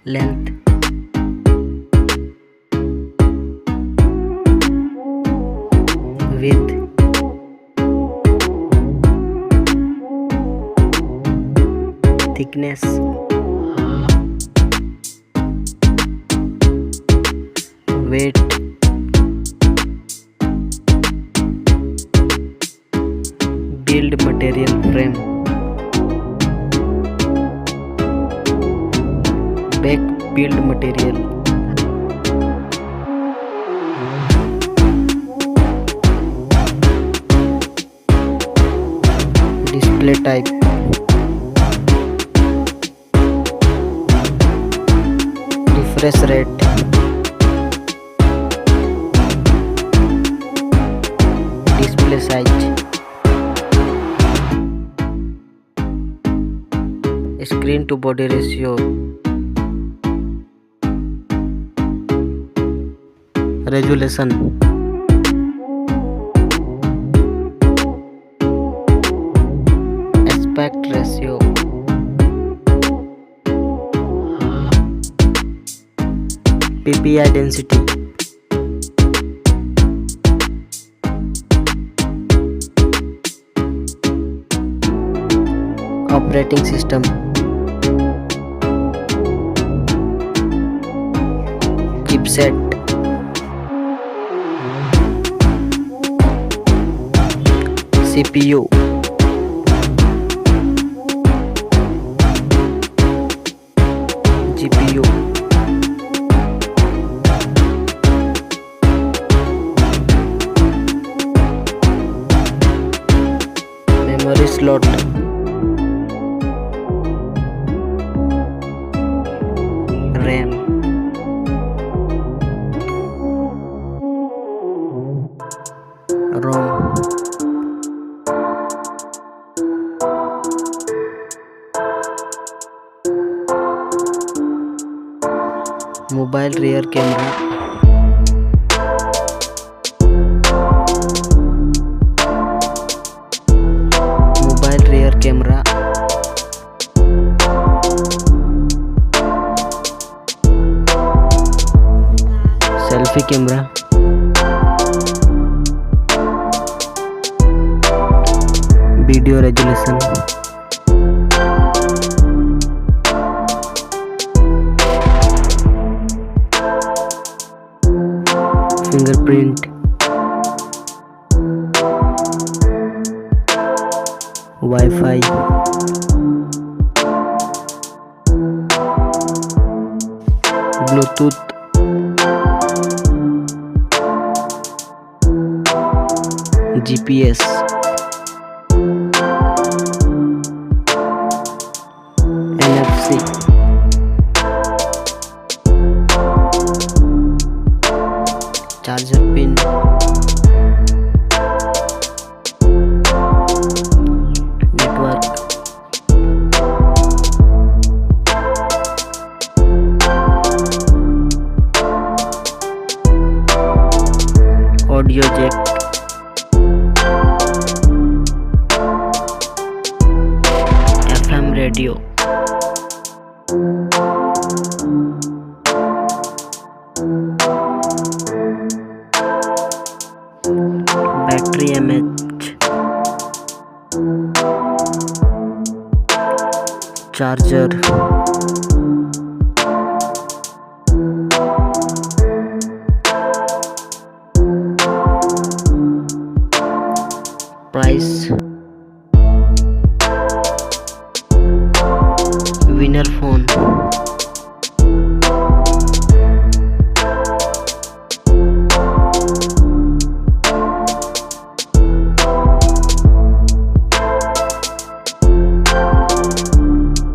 length, width, thickness, weight, build material frame, back build material, display type, refresh rate, display size, screen to body ratio, resolution, aspect ratio, PPI density, operating system, chipset, CPU, GPU, memory slot, RAM, ROM, mobile rear camera, mobile rear camera, selfie camera, video resolution, fingerprint, Wi-Fi, Bluetooth, GPS, NFC, charger pin, network, audio jack, FM radio, battery mAh, charger, price,